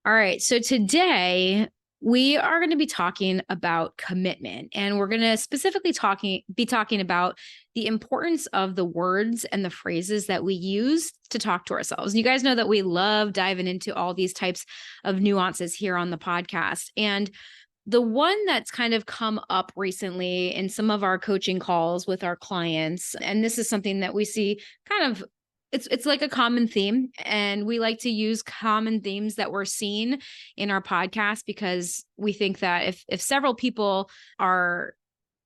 All right. So today we are going to be talking about commitment, and we're going to specifically be talking about the importance of the words and the phrases that we use to talk to ourselves. You guys know that we love diving into all these types of nuances here on the podcast. And the one that's kind of come up recently in some of our coaching calls with our clients, and this is something that we see kind of it's like a common theme, and we like to use common themes that we're seeing in our podcast because we think that if several people are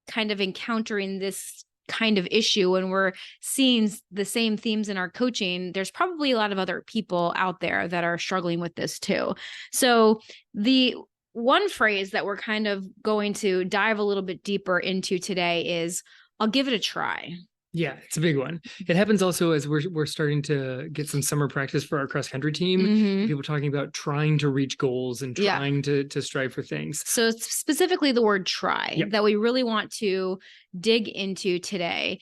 kind of encountering this kind of issue and we're seeing the same themes in our coaching, there's probably a lot of other people out there that are struggling with this too. So the one phrase that we're kind of going to dive a little bit deeper into today is, I'll give it a try. Yeah, it's a big one. It happens also as we're starting to get some summer practice for our cross country team. Mhm. People talking about trying to reach goals and Yeah. trying to strive for things. So it's specifically the word try Yep. that we really want to dig into today,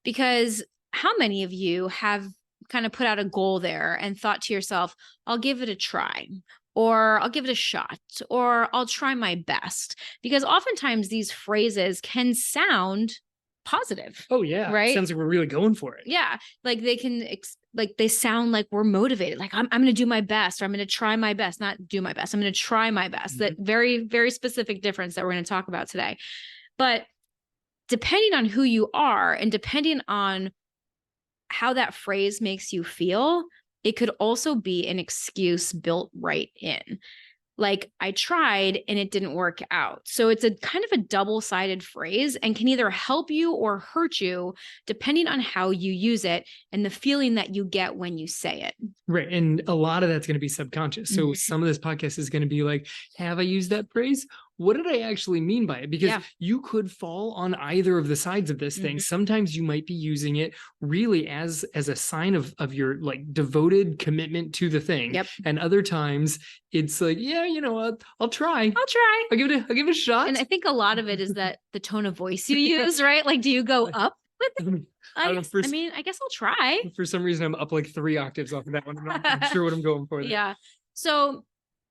because how many of you have kind of put out a goal there and thought to yourself, I'll give it a try, or I'll give it a shot, or I'll try my best? Because oftentimes these phrases can sound positive. Oh yeah, Right? sounds like we're really going for it. Yeah, like they can like they sound like we're motivated. Like I'm going to do my best, or I'm going to try my best, not do my best. I'm going to try my best. Mhm. That very, very specific difference that we're going to talk about today. But depending on who you are and depending on how that phrase makes you feel, it could also be an excuse built right in. Like, I tried and it didn't work out. So it's a kind of a double-sided phrase and can either help you or hurt you depending on how you use it and the feeling that you get when you say it. Right. And a lot of that's going to be subconscious. So Mhm. some of this podcast is going to be like, have I used that phrase? What did I actually mean by it? Because Yeah. you could fall on either of the sides of this thing. Mhm. Sometimes you might be using it really as a sign of your like devoted commitment to the thing. Yep. And other times it's like, yeah, you know what? I'll try. I'll try. I'll give it a shot. And I think a lot of it is that the tone of voice you use, right? Like, do you go up with it? I don't know, I guess I'll try. for some reason I'm up like 3 octaves off of that one. I'm not sure what I'm going for there. Yeah. So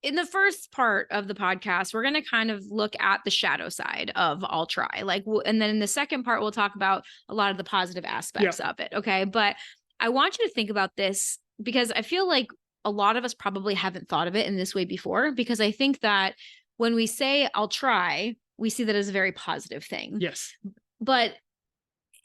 in the first part of the podcast, we're going to kind of look at the shadow side of I'll try. And then in the second part, we'll talk about a lot of the positive aspects of it. Okay. But I want you to think about this because I feel like a lot of us probably haven't thought of it in this way before, because I think that when we say I'll try, we see that as a very positive thing. Yes. But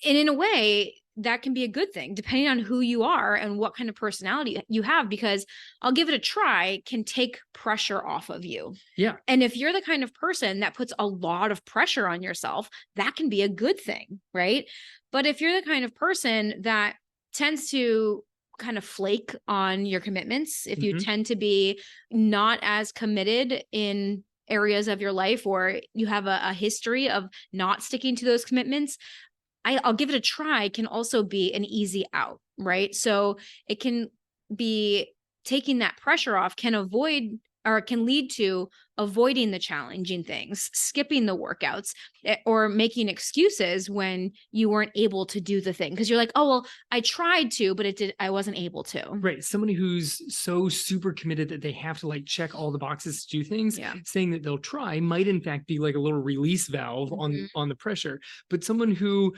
in a way, that can be a good thing depending on who you are and what kind of personality you have, because I'll give it a try can take pressure off of you. Yeah. And if you're the kind of person that puts a lot of pressure on yourself, that can be a good thing, right? But if you're the kind of person that tends to kind of flake on your commitments, if you Mhm. tend to be not as committed in areas of your life, or you have a history of not sticking to those commitments, I'll give it a try can also be an easy out, right? So it can be taking that pressure off, can avoid or can lead to avoiding the challenging things, skipping the workouts, or making excuses when you weren't able to do the thing. Because you're like, oh, well, I tried to, but I wasn't able to. Right. Somebody who's so super committed that they have to like check all the boxes to do things, Yeah. saying that they'll try might in fact be like a little release valve Mhm. on the pressure. But someone who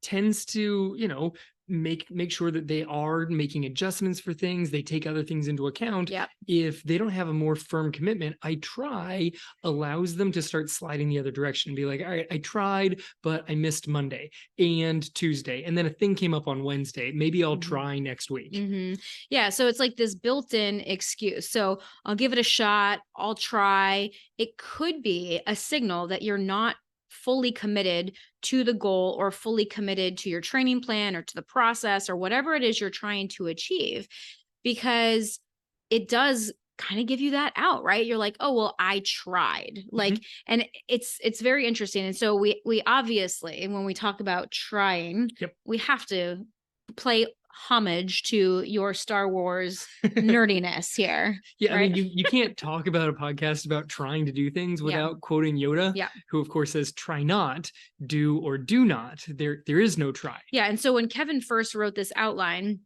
tends to, you know, make sure that they are making adjustments for things, they take other things into account. Yep. If they don't have a more firm commitment, I try allows them to start sliding the other direction and be like, all right, I tried, but I missed Monday and Tuesday. And then a thing came up on Wednesday. Maybe I'll Mhm. try next week. Mhm. Yeah. So it's like this built-in excuse. So I'll give it a shot. I'll try. It could be a signal that you're not fully committed to the goal or fully committed to your training plan or to the process or whatever it is you're trying to achieve, because it does kind of give you that out, right? You're like, oh, well, I tried. Like, and it's very interesting. And so we obviously, when we talk about trying, Yep. we have to play homage to your Star Wars nerdiness here. Yeah, right? I mean, you can't talk about a podcast about trying to do things without quoting Yoda, Yeah. who of course says, try not, do or do not. There is no try. Yeah. And so when Kevin first wrote this outline,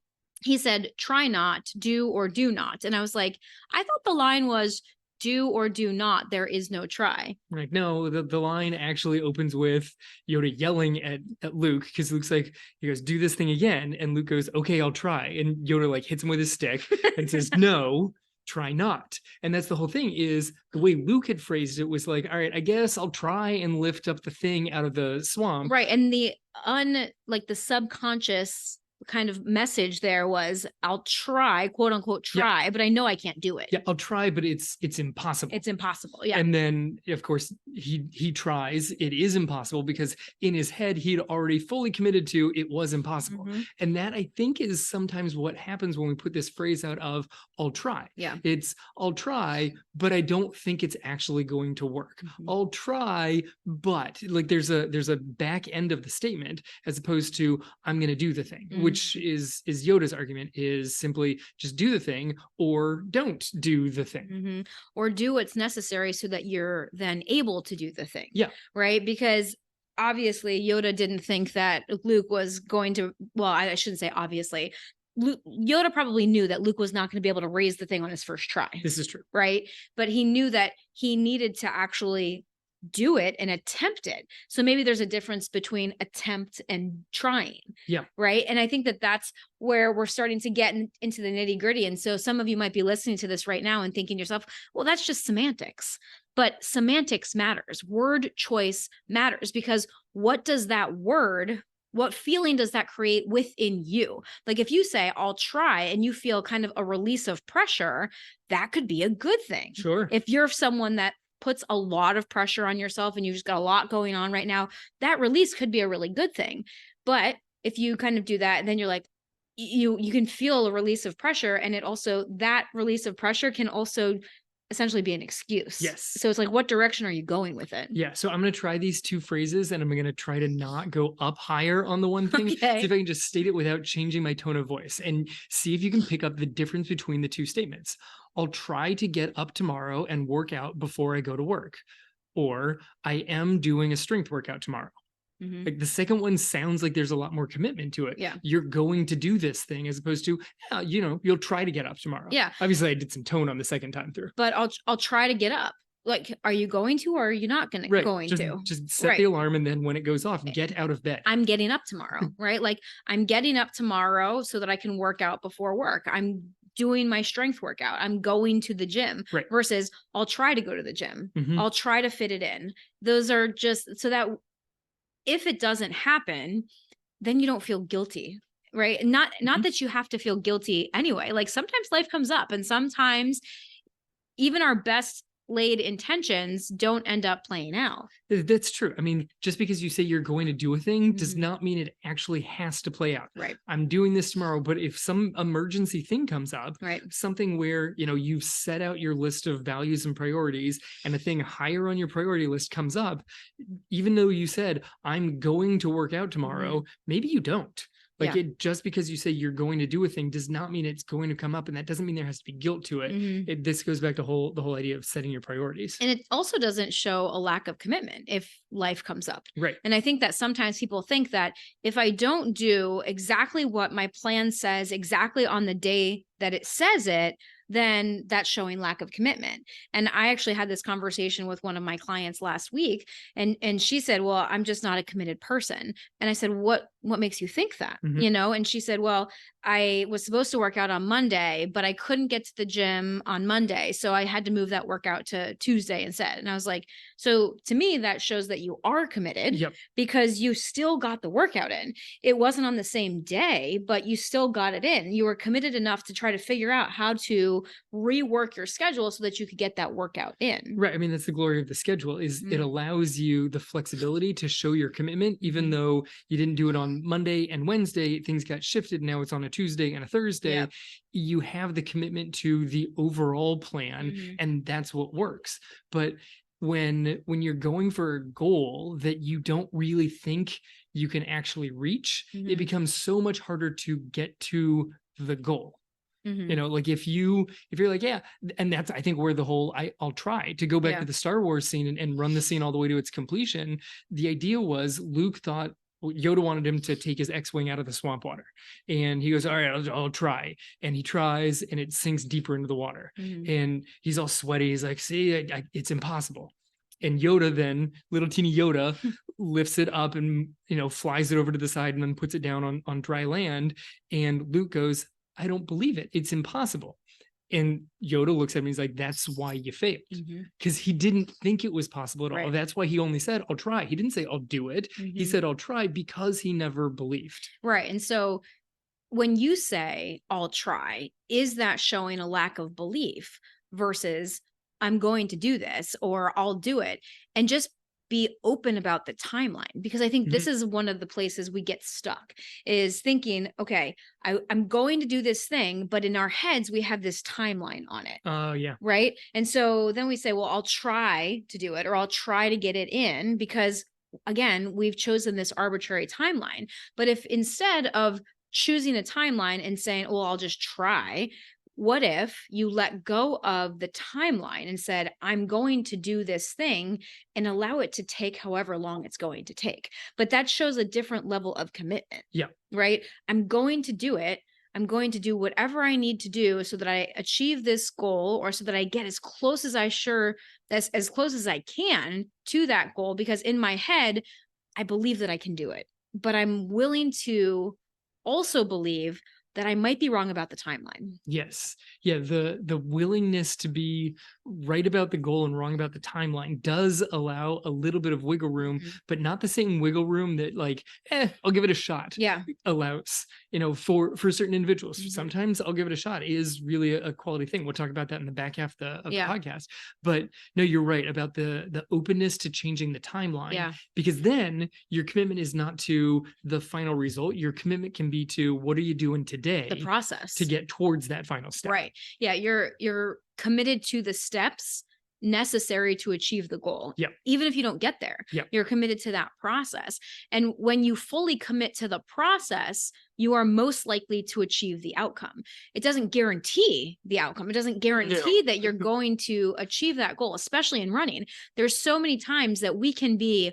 he said, try not, do or do not. And I was like, I thought the line was do or do not. There is no try. Like, no, the line actually opens with Yoda yelling at Luke, because Luke's like, he goes, do this thing again. And Luke goes, okay, I'll try. And Yoda like hits him with his stick and says, no, try not. And that's the whole thing, is the way Luke had phrased it was like, all right, I guess I'll try and lift up the thing out of the swamp. Right. And the the subconscious kind of message there was, I'll try, quote unquote, try, but I know I can't do it. Yeah, I'll try, but it's impossible. It's impossible. Yeah. And then of course he tries. It is impossible, because in his head he'd already fully committed to it was impossible. And that, I think, is sometimes what happens when we put this phrase out of I'll try. Yeah. It's I'll try, but I don't think it's actually going to work. I'll try, but like there's a back end of the statement, as opposed to I'm going to do the thing, which is Yoda's argument, is simply just do the thing or don't do the thing. Or do what's necessary so that you're then able to do the thing. Yeah. Right. Because obviously Yoda didn't think that Luke was going to, well, I shouldn't say obviously. Yoda probably knew that Luke was not going to be able to raise the thing on his first try. This is true. Right. But he knew that he needed to actually do it and attempt it. So maybe there's a difference between attempt and trying. Yeah. Right. And I think that that's where we're starting to get into the nitty gritty. And so some of you might be listening to this right now and thinking to yourself, well, that's just semantics. But semantics matters. Word choice matters, because what does that word, what feeling does that create within you? Like if you say, I'll try, and you feel kind of a release of pressure, that could be a good thing. Sure. If you're someone that puts a lot of pressure on yourself and you've just got a lot going on right now, that release could be a really good thing. But if you kind of do that, and then you're like, you can feel a release of pressure, and it also, that release of pressure can also essentially be an excuse. Yes. So it's like, what direction are you going with it? Yeah. So I'm going to try these two phrases, and I'm going to try to not go up higher on the one thing. Okay. See if I can just state it without changing my tone of voice, and see if you can pick up the difference between the two statements. I'll try to get up tomorrow and work out before I go to work. Or I am doing a strength workout tomorrow. Like the second one sounds like there's a lot more commitment to it. Yeah. You're going to do this thing, as opposed to, you'll try to get up tomorrow. Yeah. Obviously I did some tone on the second time through. But I'll try to get up. Like, are you going to, or are you not going to? Just set the alarm, and then when it goes off, get out of bed. I'm getting up tomorrow, right? Like I'm getting up tomorrow so that I can work out before work. I'm doing my strength workout. I'm going to the gym, right, versus I'll try to go to the gym. I'll try to fit it in. Those are just so that if it doesn't happen, then you don't feel guilty, right? Not that you have to feel guilty anyway. Like sometimes life comes up, and sometimes even our best laid intentions don't end up playing out. That's true. I mean, just because you say you're going to do a thing does not mean it actually has to play out. Right. I'm doing this tomorrow, but if some emergency thing comes up, right, something where, you've set out your list of values and priorities, and a thing higher on your priority list comes up, even though you said, I'm going to work out tomorrow, maybe you don't. Like it, just because you say you're going to do a thing does not mean it's going to come up, and that doesn't mean there has to be guilt to it. This goes back to the whole idea of setting your priorities. And it also doesn't show a lack of commitment if life comes up. Right. And I think that sometimes people think that if I don't do exactly what my plan says exactly on the day that it says it, then that's showing lack of commitment. And I actually had this conversation with one of my clients last week, and she said, well, I'm just not a committed person. And I said, what makes you think that? And she said, well, I was supposed to work out on Monday, but I couldn't get to the gym on Monday. So I had to move that workout to Tuesday instead. And I was like, so to me, that shows that you are committed because you still got the workout in. It wasn't on the same day, but you still got it in. You were committed enough to try to figure out how to rework your schedule so that you could get that workout in. Right. I mean, that's the glory of the schedule, is it allows you the flexibility to show your commitment, even though you didn't do it on Monday and Wednesday, things got shifted. Now it's on a Tuesday and a Thursday. You have the commitment to the overall plan, and that's what works. But when you're going for a goal that you don't really think you can actually reach, it becomes so much harder to get to the goal. Like if you're like, yeah, and that's, I think, where the whole, I'll try to go back to the Star Wars scene and run the scene all the way to its completion. The idea was Luke thought Yoda wanted him to take his X-Wing out of the swamp water. And he goes, all right, I'll try. And he tries and it sinks deeper into the water. And he's all sweaty. He's like, see, it's impossible. And Yoda then, little teeny Yoda, lifts it up and, flies it over to the side and then puts it down on dry land. And Luke goes, I don't believe it. It's impossible. And Yoda looks at me, he's like, that's why you failed. Because he didn't think it was possible at all. Right. That's why he only said, I'll try. He didn't say, I'll do it. He said, I'll try, because he never believed. Right. And so when you say, I'll try, is that showing a lack of belief versus I'm going to do this or I'll do it? And just be open about the timeline, because I think this is one of the places we get stuck, is thinking, okay, I'm going to do this thing, but in our heads, we have this timeline on it. Yeah. Right. And so then we say, well, I'll try to do it, or I'll try to get it in, because again, we've chosen this arbitrary timeline. But if instead of choosing a timeline and saying, well, I'll just try, what if you let go of the timeline and said, I'm going to do this thing, and allow it to take however long it's going to take? But that shows a different level of commitment. Yeah. Right. I'm going to do it. I'm going to do whatever I need to do so that I achieve this goal, or so that I get as close as as close as I can to that goal, because in my head, I believe that I can do it, but I'm willing to also believe that I might be wrong about the timeline. Yes. Yeah. The willingness to be right about the goal and wrong about the timeline does allow a little bit of wiggle room, but not the same wiggle room that I'll give it a shot. Yeah. Allows, for certain individuals. Sometimes I'll give it a shot is really a quality thing. We'll talk about that in the back half of the podcast. But no, you're right about the openness to changing the timeline. Yeah. Because then your commitment is not to the final result. Your commitment can be to, what are you doing today? The process To get towards that final step. Right. Yeah. You're committed to the steps necessary to achieve the goal. Yeah. Even if you don't get there, you're committed to that process. And when you fully commit to the process, you are most likely to achieve the outcome. It doesn't guarantee the outcome. It doesn't guarantee that you're going to achieve that goal, especially in running. There's so many times that we can be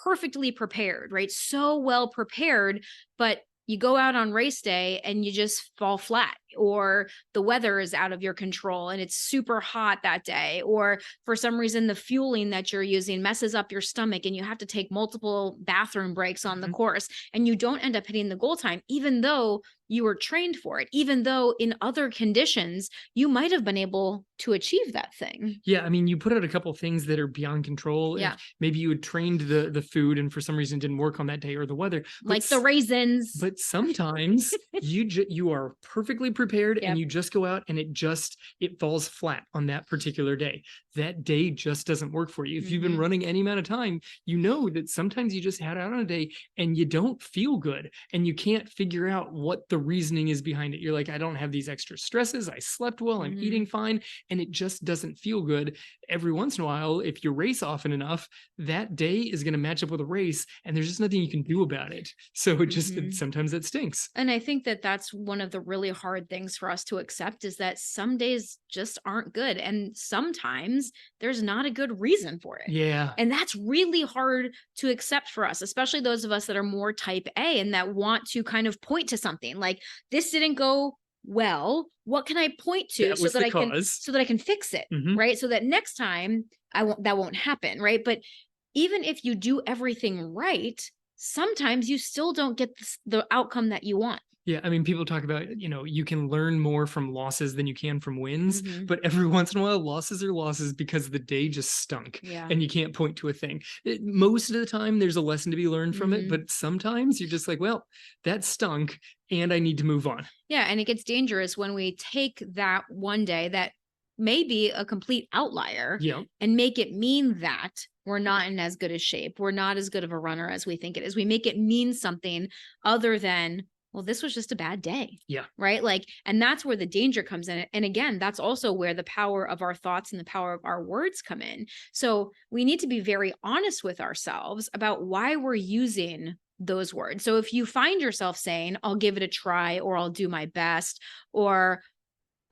perfectly prepared, right? So well prepared, but you go out on race day and you just fall flat, or the weather is out of your control and it's super hot that day, or for some reason the fueling that you're using messes up your stomach and you have to take multiple bathroom breaks on the course, and you don't end up hitting the goal time, even though you were trained for it, even though in other conditions you might have been able to achieve that thing. Yeah. I mean, you put out a couple of things that are beyond control. Yeah. Maybe you had trained the food and for some reason didn't work on that day, or the weather. Like the raisins. But sometimes you are perfectly prepared and you just go out and it falls flat on that particular day. That day just doesn't work for you. If you've been running any amount of time, you know that sometimes you just had out on a day and you don't feel good and you can't figure out what the reasoning is behind it. You're like, I don't have these extra stresses. I slept well. I'm eating fine. And it just doesn't feel good. Every once in a while, if you race often enough, that day is going to match up with a race and there's just nothing you can do about it. So it just, sometimes it stinks. And I think that that's one of the really hard things for us to accept, is that some days just aren't good. And sometimes there's not a good reason for it. Yeah. And that's really hard to accept for us, especially those of us that are more type A and that want to kind of point to something like, this didn't go well. What can I point to so that I can fix it? Right. So that next time that won't happen. Right. But even if you do everything right, sometimes you still don't get the outcome that you want. Yeah. I mean, people talk about, you can learn more from losses than you can from wins, but every once in a while, losses are losses because the day just stunk and you can't point to a thing. Most of the time, there's a lesson to be learned from it, but sometimes you're just like, well, that stunk and I need to move on. Yeah. And it gets dangerous when we take that one day that may be a complete outlier and make it mean that we're not in as good a shape. We're not as good of a runner as we think it is. We make it mean something other than, well, this was just a bad day. Yeah. Right. And that's where the danger comes in. And again, that's also where the power of our thoughts and the power of our words come in. So we need to be very honest with ourselves about why we're using those words. So if you find yourself saying, I'll give it a try, or I'll do my best, or,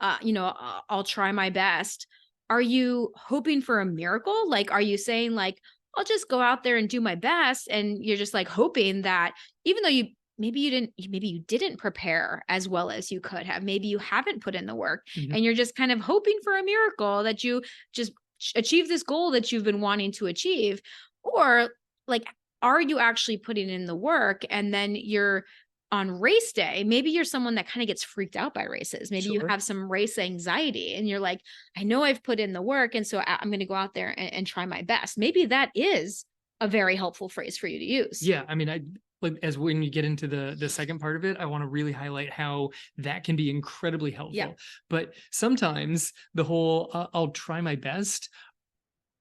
I'll try my best. Are you hoping for a miracle? Like, are you saying like, I'll just go out there and do my best. And you're just like hoping that even though maybe you didn't prepare as well as you could have. Maybe you haven't put in the work Mhm. and you're just kind of hoping for a miracle that you just achieve this goal that you've been wanting to achieve. Or like, are you actually putting in the work and then you're on race day? Maybe you're someone that kind of gets freaked out by races. Maybe you Sure. have some race anxiety and you're like, I know I've put in the work. And so I'm going to go out there and try my best. Maybe that is a very helpful phrase for you to use. Yeah, I mean, I like as when you get into the second part of it, I want to really highlight how that can be incredibly Yeah. helpful. But sometimes the whole I'll try my best.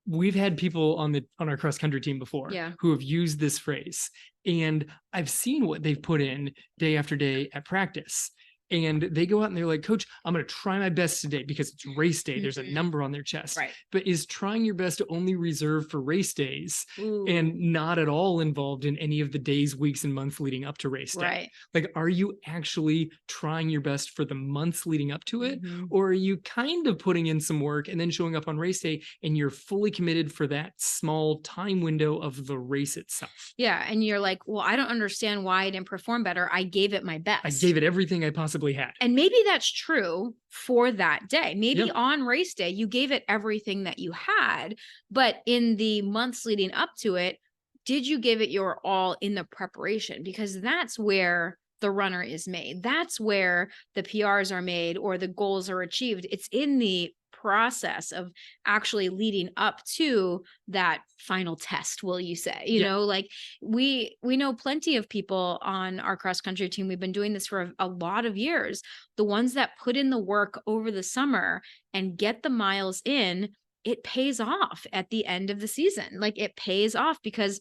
We've had people on our cross country team before Yeah. who have used this phrase, and I've seen what they've put in day after day at practice. And they go out and they're like, Coach, I'm going to try my best today because it's race day. There's a Mhm. number on their chest. Right. But is trying your best only reserved for race days Ooh. and not at all involved in any of the days, weeks, and months leading up to race day? Right. Like, are you actually trying your best for the months leading up to it? Mhm. Or are you kind of putting in some work and then showing up on race day and you're fully committed for that small time window of the race itself? Yeah. And you're like, well, I don't understand why I didn't perform better. I gave it my I best. gave it everything I possibly had. And maybe that's true for that day. Maybe Yeah. on race day, you gave it everything that you had, but in the months leading up to it, did you give it your all in the preparation? Because that's where the runner is made. That's where the PRs are made or the goals are achieved. It's in the process of actually leading up to that final test, will you say? Yeah. Like we know plenty of people on our cross country team. We've been doing this for a lot of years. The ones that put in the work over the summer and get the miles in, it pays off at the end of the season. Like it pays off because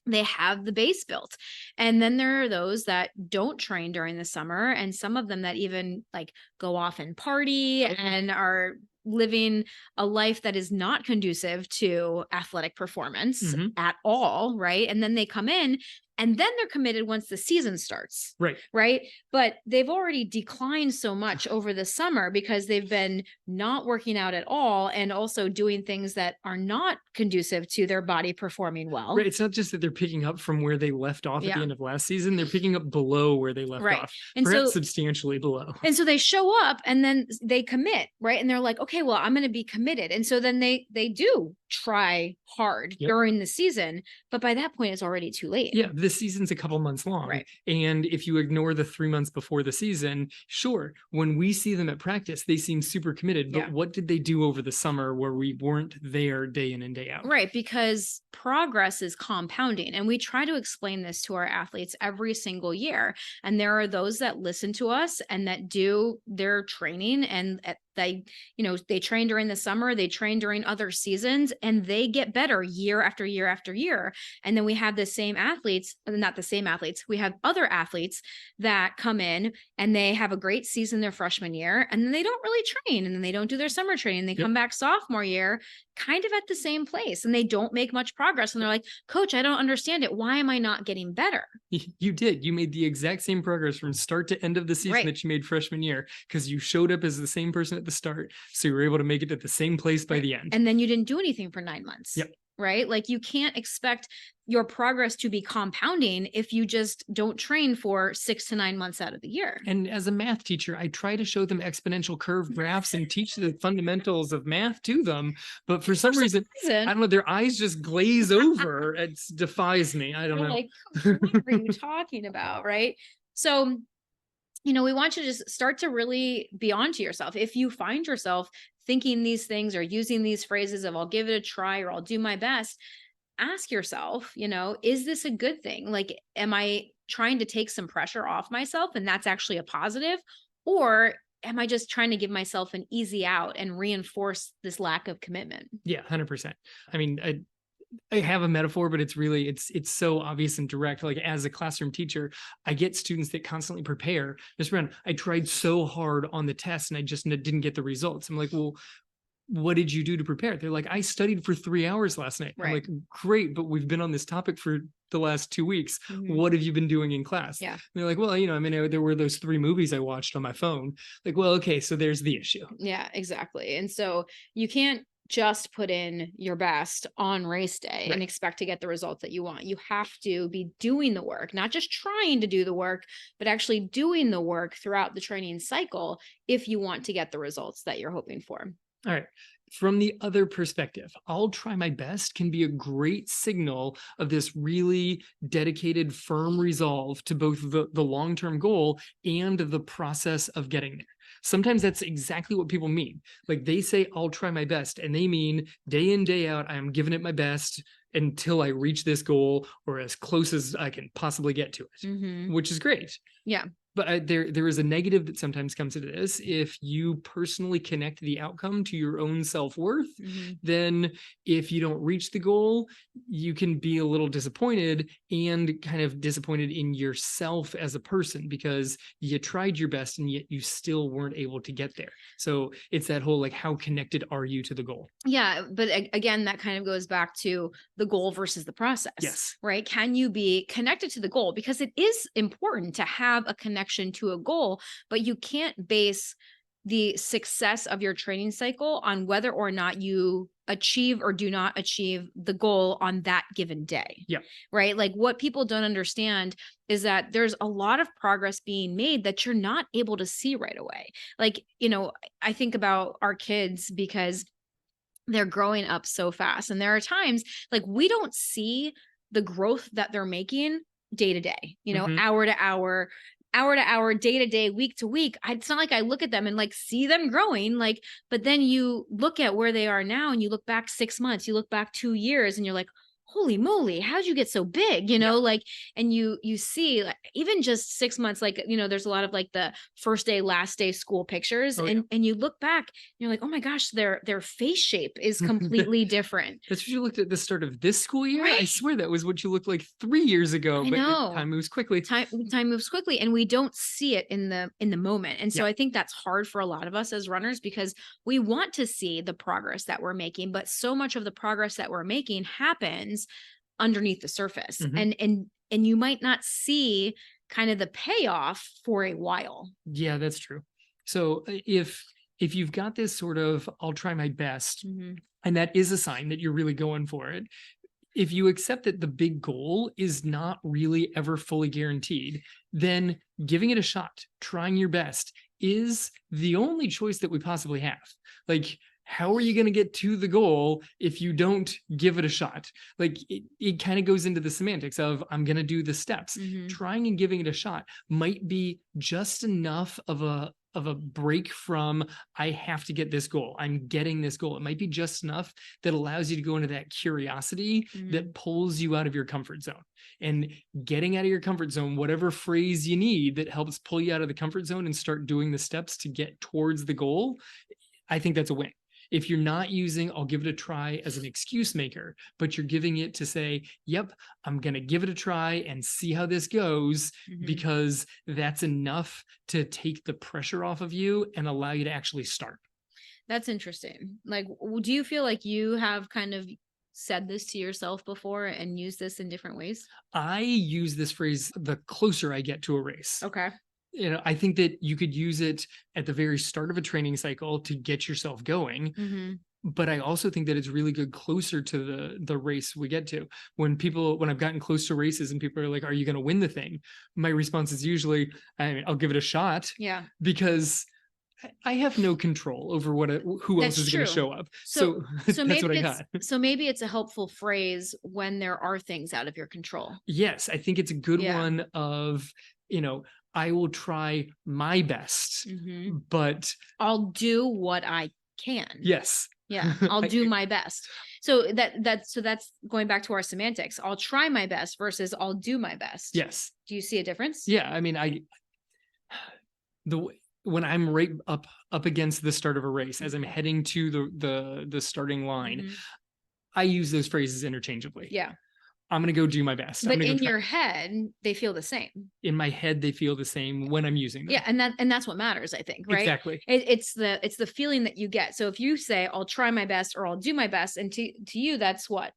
they have the base built. And then there are those that don't train during the summer, and some of them that even like go off and party and are living a life that is not conducive to athletic performance Mhm. at all, right? And then they come in and then they're committed once the season starts. Right. Right. But they've already declined so much over the summer because they've been not working out at all and also doing things that are not conducive to their body performing well. Right. It's not just that they're picking up from where they left off at the Yeah. end of last season, they're picking up below where they left Right. off, And perhaps so substantially below. and so they show up and then they commit, right? And they're like, okay, well, I'm going to be committed. And so then they do try hard Yep. during the season, but by that point it's already too late. Yeah, the season's a couple months long. Right. And if you ignore the 3 months before the season, sure, when we see them at practice, they seem super committed. But Yeah. what did they do over the summer where we weren't there day in and day out? Right, because progress is compounding. And we try to explain this to our athletes every single year. And there are those that listen to us and that do their training and they train during the summer, they train during other seasons, and they get better year after year after year. And then we have the same athletes, not the same athletes, we have other athletes that come in and they have a great season their freshman year, and then they don't really train, and then they don't do their summer training. They Yep. come back sophomore year kind of at the same place and they don't make much progress. And they're like, Coach, I don't understand it. Why am I not getting better? You did. You made the exact same progress from start to end of the season Right. that you made freshman year because you showed up as the same person at the start. So you were able to make it at the same place by Right. the end. And then you didn't do anything for 9 months. Yep. Right? Like you can't expect your progress to be compounding if you just don't train for 6 to 9 months out of the year. And as a math teacher, I try to show them exponential curve graphs and teach the fundamentals of math to them. But for some reason, I don't know, their eyes just glaze over. It defies me. I don't You're know. like, what are you talking about? Right. So, we want you to just start to really be onto yourself. If you find yourself thinking these things or using these phrases of I'll give it a try or I'll do my best, ask yourself, is this a good thing? Like, am I trying to take some pressure off myself and that's actually a positive? Or am I just trying to give myself an easy out and reinforce this lack of commitment? Yeah, 100%. I mean, I have a metaphor, but it's so obvious and direct. Like as a classroom teacher, I get students that constantly prepare. Just around, I tried so hard on the test and I just didn't get the results. I'm like, well, what did you do to prepare? They're like, I studied for 3 hours last night. I'm Right. like, great, but we've been on this topic for the last 2 weeks. Mhm. What have you been doing in class? Yeah. And they're like, well, there were those 3 movies I watched on my phone. Like, well, okay, so there's the issue. Yeah, exactly. And so you can't just put in your best on race day and Right. expect to get the results that you want. You have to be doing the work, not just trying to do the work, but actually doing the work throughout the training cycle if you want to get the results that you're hoping for. All right. From the other perspective, I'll try my best can be a great signal of this really dedicated, firm resolve to both the long-term goal and the process of getting there. Sometimes that's exactly what people mean. Like they say, I'll try my best, and they mean day in, day out, I'm giving it my best until I reach this goal or as close as I can possibly get to it, which is great. Yeah. But there is a negative that sometimes comes into this. If you personally connect the outcome to your own self-worth, then if you don't reach the goal, you can be a little disappointed and kind of disappointed in yourself as a person because you tried your best and yet you still weren't able to get there. So it's that whole like, how connected are you to the goal? Yeah, but again, that kind of goes back to the goal versus the process. Yes. Right? Can you be connected to the goal? Because it is important to have a connection to a goal, but you can't base the success of your training cycle on whether or not you achieve or do not achieve the goal on that given day. Yeah. Right? Like what people don't understand is that there's a lot of progress being made that you're not able to see right away. Like, I think about our kids because they're growing up so fast. And there are times like we don't see the growth that they're making day to day, hour to hour, day to day, week to week. It's not like I look at them and like see them growing, like, but then you look at where they are now and you look back 6 months, you look back 2 years and you're like, holy moly, how'd you get so big? Like, and you see like even just 6 months, like, there's a lot of like the first day, last day school pictures. Oh, yeah. And you look back, you're like, oh my gosh, their face shape is completely different. That's what you looked at the start of this school year? I Right. swear that was what you looked like 3 years ago, I but know. time moves quickly. Time moves quickly and we don't see it in the moment. And so Yeah. I think that's hard for a lot of us as runners because we want to see the progress that we're making, but so much of the progress that we're making happens underneath the surface. And you might not see kind of the payoff for a while. Yeah, that's true. So if you've got this sort of I'll try my best, and that is a sign that you're really going for it. If you accept that the big goal is not really ever fully guaranteed, then giving it a shot, trying your best is the only choice that we possibly have. Like, how are you going to get to the goal if you don't give it a shot? Like it kind of goes into the semantics of I'm going to do the steps. Trying and giving it a shot might be just enough of a break from I have to get this goal. I'm getting this goal. It might be just enough that allows you to go into that curiosity that pulls you out of your comfort zone. And getting out of your comfort zone, whatever phrase you need that helps pull you out of the comfort zone and start doing the steps to get towards the goal, I think that's a win. If you're not using I'll give it a try as an excuse maker, but you're giving it to say, yep, I'm going to give it a try and see how this goes, because that's enough to take the pressure off of you and allow you to actually start. That's interesting. Like, do you feel like you have kind of said this to yourself before and used this in different ways? I use this phrase the closer I get to a race. Okay. I think that you could use it at the very start of a training cycle to get yourself going. But I also think that it's really good closer to the race we get to. When I've gotten close to races and people are like, are you going to win the thing? My response is usually, I'll give it a shot. Yeah. Because I have no control over who else is going to show up. So that's what I got. So maybe it's a helpful phrase when there are things out of your control. Yes, I think it's a good one of, I will try my best, but I'll do what I can. Yes. Yeah, I'll do my best. So that's going back to our semantics. I'll try my best versus I'll do my best. Yes. Do you see a difference? Yeah, I mean, when I'm right up against the start of a race, as I'm heading to the starting line, I use those phrases interchangeably. Yeah. I'm going to go do my best. But in your head, they feel the same. In my head, they feel the same when I'm using them. Yeah, and that's what matters, I think, right? Exactly. It's the feeling that you get. So if you say, I'll try my best or I'll do my best, and to you, that's what?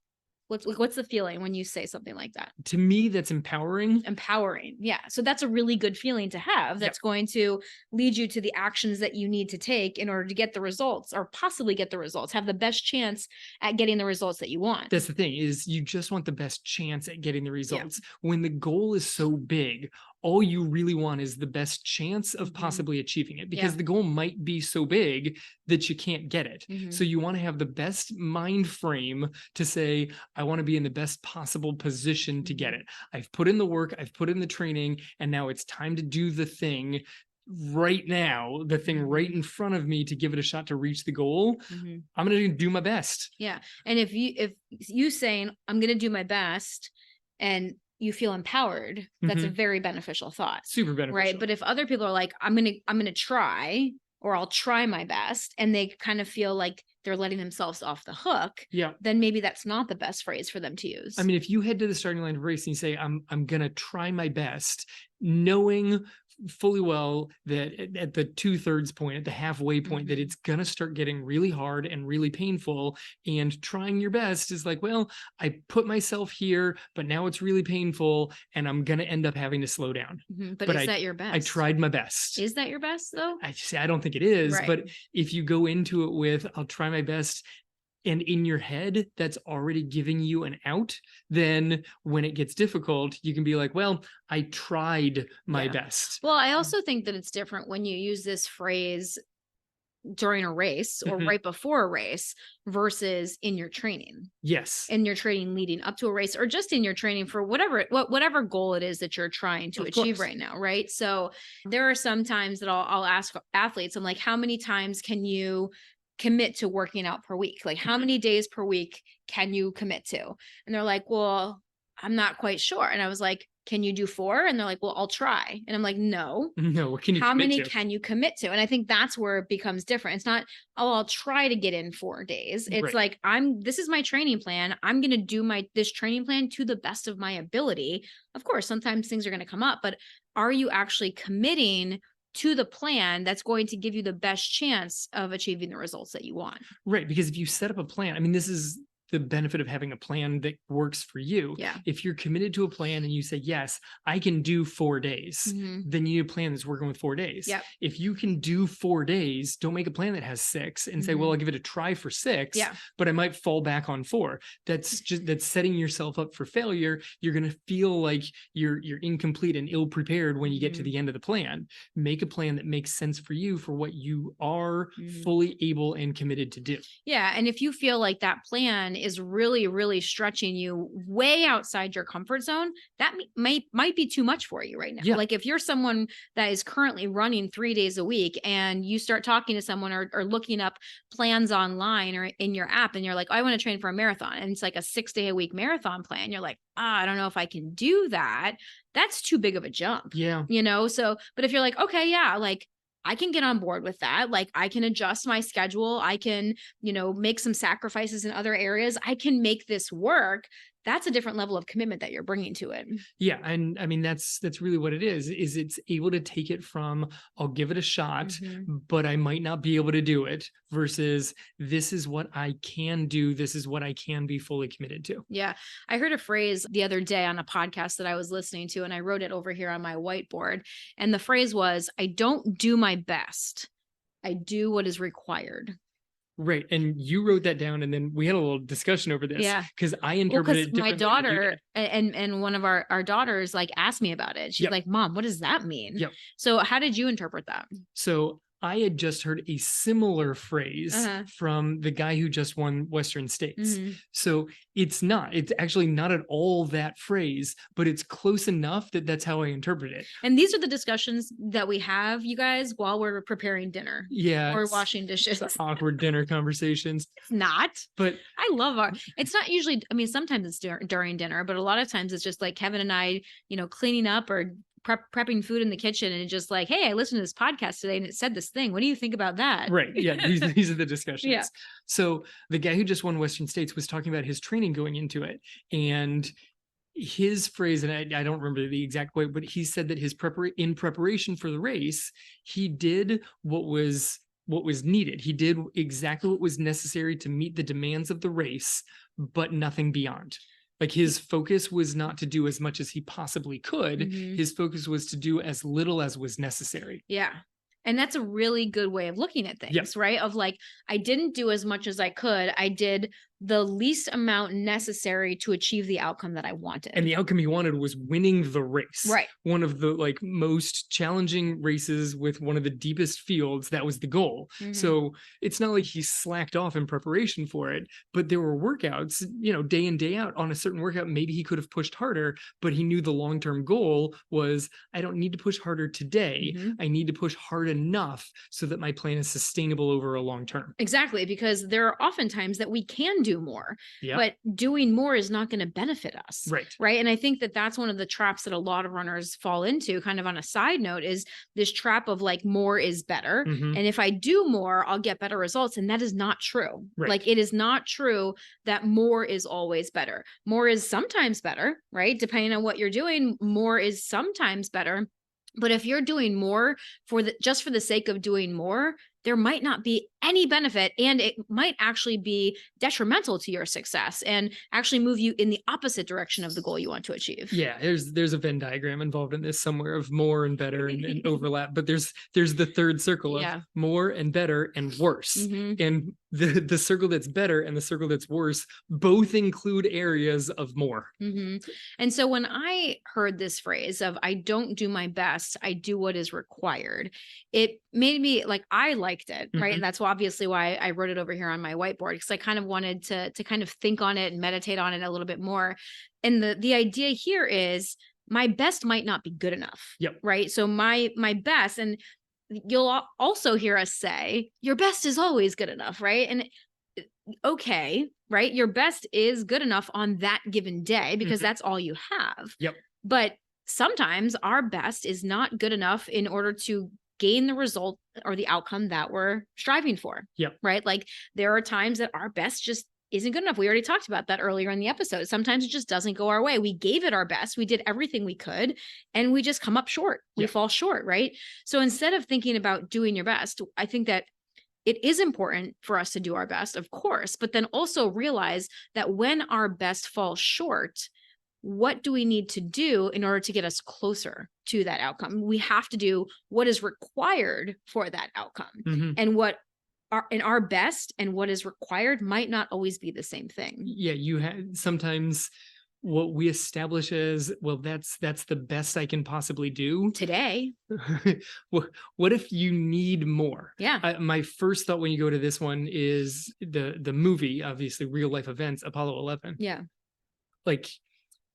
What's the feeling when you say something like that? To me, that's empowering. Empowering. Yeah. So that's a really good feeling to have. Yeah. That's going to lead you to the actions that you need to take in order to get the results or possibly get the results, have the best chance at getting the results that you want. That's the thing, is you just want the best chance at getting the Yeah. results. When the goal is so big, all you really want is the best chance of Mhm. possibly achieving it, because Yeah. the goal might be so big that you can't get it. Mhm. So you want to have the best mind frame to say, I want to be in the best possible position to get Mhm. it. I've put in the work, I've put in the training, and now it's time to do the thing right now, the thing right Mhm. in front of me to give it a shot to reach the goal. Mhm. I'm going to do my best. Yeah. And if you saying I'm going to do my best and you feel empowered, that's a Mhm. very beneficial thought, Super right? beneficial. But if other people are like I'm going to try or I'll try my best and they kind of feel like they're letting themselves off the hook, Yeah. then maybe that's not the best phrase for them to use. I mean, if you head to the starting line of a race and you say, I'm gonna try my best, knowing fully well that at the 2/3 point, at the halfway point, that Mhm. it's gonna start getting really hard and really painful, and trying your best is like, well, I put myself here, but now it's really painful, and I'm gonna end up having to slow down. Mhm. But But is I that your I best? tried my best. Is that your best though? I don't think it is, Right. but if you go into it with, I'll try my best, and in your head that's already giving you an out, then when it gets difficult, you can be like, well, I tried my Yeah. best. Well, I also think that it's different when you use this phrase during a race or Mhm. right before a race versus Yes, in your training leading up to a race or just in your training for whatever goal it is that you're trying to of achieve course. right now, right? So there are some times that I'll ask athletes, I'm like, how many times can you commit to working out per week? Like how Mhm. many days per week can you commit to? And they're like, well, I'm not quite sure. And I was like, can you do 4? And they're like, well, I'll try. And I'm like, no, No, what can you how commit many to? can you commit to? And I think that's where it becomes different. It's not, oh, I'll try to get in 4 days. It's Right. like this is my training plan. I'm going to do this training plan to the best of my ability. Of course, sometimes things are going to come up, but are you actually committing to the plan that's going to give you the best chance of achieving the results that you want? Right, because if you set up a plan, I mean, this is the benefit of having a plan that works for you. Yeah. If you're committed to a plan and you say, yes, I can do 4 days, Mhm. then you need a plan that's working with 4 days. Yep. If you can do 4 days, don't make a plan that has 6 and say, well, Mhm. I'll give it a try for 6, Yeah. but I might fall back on 4. That's setting yourself up for failure. You're going to feel like you're incomplete and ill prepared when you get to Mhm. the end of the plan. Make a plan that makes sense for you, for what you are Mhm. fully able and committed to do. Yeah, and if you feel like that plan is really, really stretching you way outside your comfort zone, that might be too much for you right now. Yeah. Like if you're someone that is currently running 3 days a week and you start talking to someone or looking up plans online or in your app and you're like, oh, I want to train for a marathon. And it's like a 6 day a week marathon plan. You're like, I don't know if I can do that. That's too big of a jump. Yeah. So, but if you're like, okay, yeah, like I can get on board with that. Like I can adjust my schedule. I can make some sacrifices in other areas. I can make this work. That's a different level of commitment that you're bringing to it. Yeah. And I mean, that's really what it is it's able to take it from, I'll give it a shot, Mhm. but I might not be able to do it, versus this is what I can do. This is what I can be fully committed to. Yeah. I heard a phrase the other day on a podcast that I was listening to, and I wrote it over here on my whiteboard. And the phrase was, I don't do my best. I do what is required. Right. And you wrote that down, and then we had a little discussion over this Yeah. because I Well, interpreted because it my differently than you daughter did. and one of our daughters like asked me about it. She's Yep. like, Mom, what does that mean? Yep. So how did you interpret that? So I had just heard a similar phrase Uh-huh. from the guy who just won Western States. Hmm. So it's actually not at all that phrase, but it's close enough that that's how I interpret it. And these are the discussions that we have, you guys, while we're preparing dinner Yeah. or washing dishes. It's awkward dinner conversations. It's not. But I love it's not usually, I mean, sometimes it's during dinner, but a lot of times it's just like Kevin and I, cleaning up or prepping food in the kitchen. And it's just like, hey, I listened to this podcast today and it said this thing. What do you think about that? right. Yeah. These are the discussions. Yeah. So the guy who just won Western States was talking about his training going into it. And his phrase, and I don't remember the exact way, but he said that in preparation for the race, he did what was what was needed. He did exactly what was necessary to meet the demands of the race, but nothing beyond. Like his focus was not to do as much as he possibly could. Mhm. His focus was to do as little as was necessary. Yeah. And that's a really good way of looking at Yeah. things, right? Of like, I didn't do as much as I could. I did the least amount necessary to achieve the outcome that I wanted. And the outcome he wanted was winning the race. Right. One of the like most challenging races with one of the deepest fields. That was the goal. Mhm. So it's not like he slacked off in preparation for it, but there were workouts, you know, day in, day out on a certain workout. Maybe he could have pushed harder, but he knew the long-term goal was, I don't need to push harder today. Mhm. I need to push hard enough so that my plan is sustainable over a long term. Exactly, because there are often times that we can do more, Yeah. but doing more is not going to benefit us. Right. Right. And I think that that's one of the traps that a lot of runners fall into, kind of on a side note, is this trap of like more is better. Mhm. And if I do more, I'll get better results. And that is not true. Right. Like it is not true that more is always better. More is sometimes better, right? Depending on what you're doing, more is sometimes better. But if you're doing more just for the sake of doing more, there might not be any benefit, and it might actually be detrimental to your success and actually move you in the opposite direction of the goal you want to achieve. Yeah, there's a Venn diagram involved in this somewhere of more and better and overlap, but there's the third circle of Yeah. more and better and worse. Mhm. And the circle that's better and the circle that's worse both include areas of more. Mhm. And so when I heard this phrase of I don't do my best, I do what is required, it made me like, I liked it, right? Mhm. And that's obviously why I wrote it over here on my whiteboard, because I kind of wanted to kind of think on it and meditate on it a little bit more. And the idea here is my best might not be good enough. Yep. Right. So my best, and you'll also hear us say your best is always good enough, right? And okay, right? Your best is good enough on that given day because Mhm. that's all you have. Yep. But sometimes our best is not good enough in order to gain the result or the outcome that we're striving for. Yep. Right? Like there are times that our best just isn't good enough. We already talked about that earlier in the episode. Sometimes it just doesn't go our way. We gave it our best. We did everything we could and we just come up short. We Yep. fall short, right? So instead of thinking about doing your best, I think that it is important for us to do our best, of course, but then also realize that when our best falls short, what do we need to do in order to get us closer to that outcome? We have to do what is required for that outcome. Mhm. And what in our best and what is required might not always be the same thing. Yeah, you have sometimes what we establish as, well, that's the best I can possibly do Today. What if you need more? Yeah. My first thought when you go to this one is the movie, obviously real life events, Apollo 11. Yeah. Like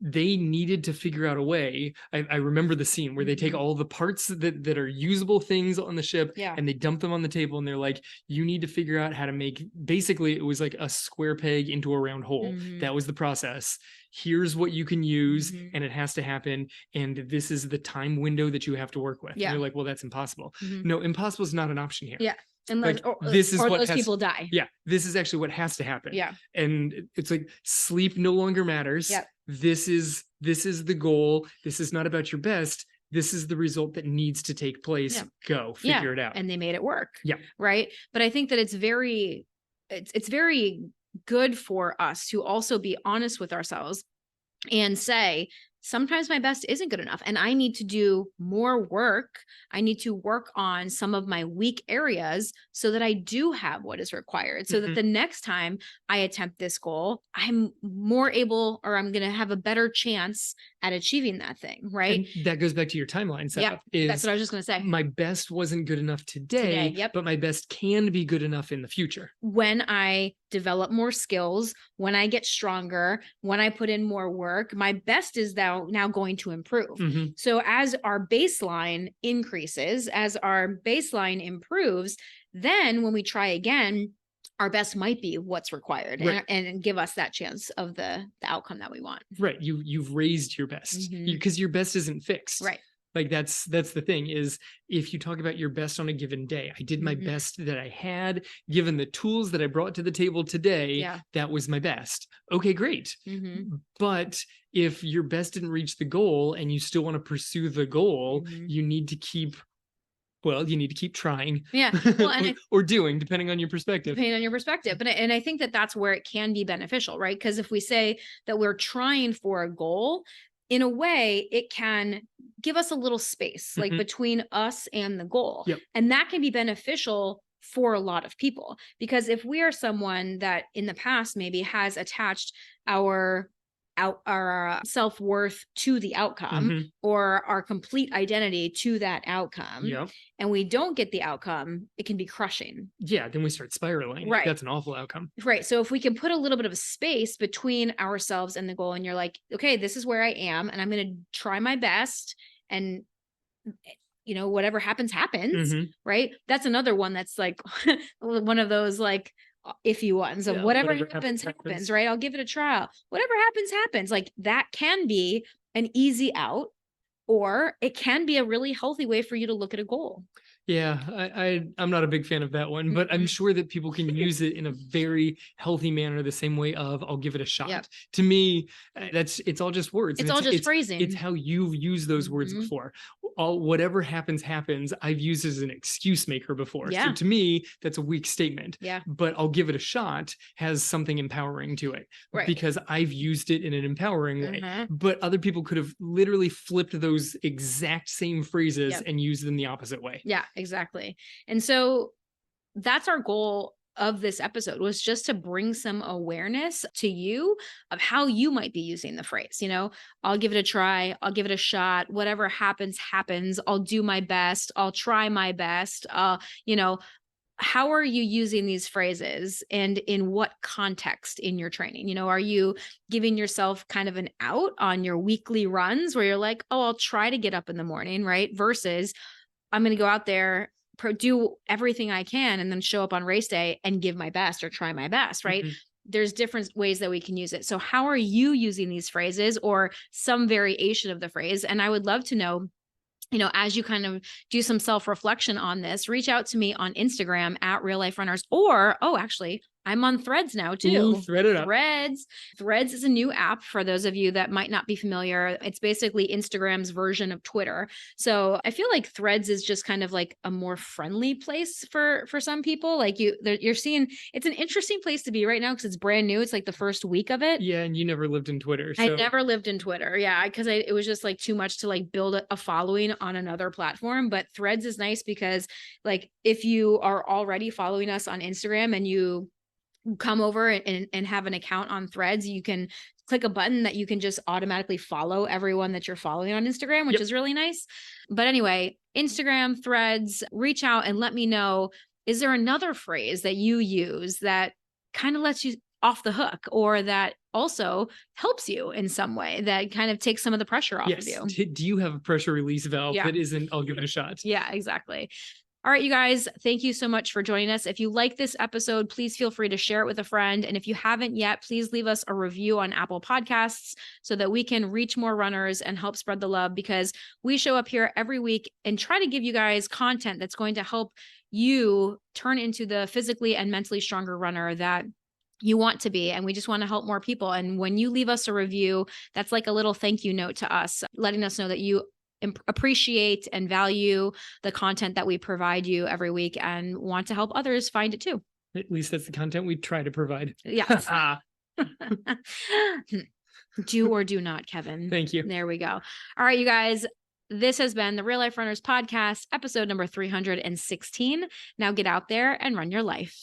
they needed to figure out a way. I remember the scene where they take Mhm. all the parts that are usable things on the ship Yeah. and they dump them on the table and they're like, you need to figure out how to make, basically it was like a square peg into a round hole. Mhm. That was the process. Here's what you can use Mhm. and it has to happen. And this is the time window that you have to work with. Yeah. And you're like, well, that's impossible. Mhm. No, impossible is not an option here. Yeah. Unless Like, this is or what those has- people die. Yeah, this is actually what has to happen. Yeah. And it's like sleep no longer matters. Yep. This is the goal. This is not about your best. This is the result that needs to take place. Yeah. Go figure it out. And they made it work. Yeah. Right. But I think that it's very good for us to also be honest with ourselves and say, sometimes my best isn't good enough and I need to do more work. I need to work on some of my weak areas so that I do have what is required. So Mhm. that the next time I attempt this goal, I'm more able, or I'm going to have a better chance at achieving that thing. Right. And that goes back to your timeline setup. That's what I was just going to say. My best wasn't good enough today, Yep. but my best can be good enough in the future. When I develop more skills, when I get stronger, when I put in more work, my best is now going to improve. Mhm. So as our baseline increases, as our baseline improves, then when we try again, our best might be what's required Right. and give us that chance of the outcome that we want. Right. You've raised your best Mhm. because your best isn't fixed. Right. Like that's the thing is if you talk about your best on a given day, I did my Mhm. best that I had, given the tools that I brought to the table today, Yeah. that was my best. Okay, great. Mhm. But if your best didn't reach the goal and you still want to pursue the goal, Mhm. you need to keep Well, you need to keep trying. Yeah. Well, and or doing, depending on your perspective. depending on your perspective. And I think that that's where it can be beneficial, right? Because if we say that we're trying for a goal, in a way, it can give us a little space like Mhm. between us and the goal. Yep. And that can be beneficial for a lot of people. Because if we are someone that in the past maybe has attached our our self-worth to the outcome Mhm. or our complete identity to that outcome, Yep. and we don't get the outcome, it can be crushing. Yeah, then we start spiraling. Right. That's an awful outcome. Right. So if we can put a little bit of a space between ourselves and the goal, and you're like, okay, this is where I am, and I'm going to try my best, and whatever happens, happens. Mhm. Right. That's another one that's like one of those like iffy ones of Yeah, whatever whatever happens, happens, happens. happens. Right. I'll give it a trial. Whatever happens, happens. Like that can be an easy out, or it can be a really healthy way for you to look at a goal. Yeah, I'm not a big fan of that one, but I'm Mhm. sure that people can use it in a very healthy manner, the same way of I'll give it a shot. Yep. To me, it's all just words. It's And all just it's phrasing. how you've used those words Mhm. before. All whatever happens, happens. I've used as an excuse maker before. So Yeah. to me, that's a weak statement. Yeah. But I'll give it a shot has something empowering to it Right. because I've used it in an empowering way. Mhm. But other people could have literally flipped those exact same phrases Yep. and used them the opposite way. Yeah, exactly. And so that's our goal of this episode, was just to bring some awareness to you of how you might be using the phrase, I'll give it a try, I'll give it a shot, whatever happens, happens, I'll do my best, I'll try my best. How are you using these phrases and in what context in your training? Are you giving yourself kind of an out on your weekly runs where you're like, oh, I'll try to get up in the morning, right? Versus I'm going to go out there, do everything I can, and then show up on race day and give my best or try my best, right? Mhm. There's different ways that we can use it. So, how are you using these phrases or some variation of the phrase? And I would love to know, as you kind of do some self reflection on this, reach out to me on Instagram at Real Life Runners, or, oh, actually, I'm on Threads now Ooh, too. thread it up. Threads is a new app for those of you that might not be familiar. It's basically Instagram's version of Twitter. So I feel like Threads is just kind of like a more friendly place for some people. Like you're seeing, it's an interesting place to be right now because it's brand new. It's like the first week of it. Yeah, and you never lived in Twitter, I so never lived in Twitter. Yeah, because it was just like too much to like build a following on another platform. But Threads is nice because like if you are already following us on Instagram and you come over and have an account on Threads, you can click a button that you can just automatically follow everyone that you're following on Instagram, which Yep. is really nice. But anyway, Instagram, Threads, reach out and let me know, is there another phrase that you use that kind of lets you off the hook or that also helps you in some way that kind of takes some of the pressure off of yes. you? Do you have a pressure release valve Yeah. that isn't I'll give it a shot? Yeah, exactly. All right, you guys, thank you so much for joining us. If you like this episode, please feel free to share it with a friend. And if you haven't yet, please leave us a review on Apple Podcasts so that we can reach more runners and help spread the love, because we show up here every week and try to give you guys content that's going to help you turn into the physically and mentally stronger runner that you want to be. And we just want to help more people. And when you leave us a review, that's like a little thank you note to us, letting us know that you appreciate and value the content that we provide you every week and want to help others find it too. At least that's the content we try to provide. Yes. Do or do not, Kevin. Thank you. There we go. All right, you guys. This has been the Real Life Runners podcast, episode number 316. Now get out there and run your life.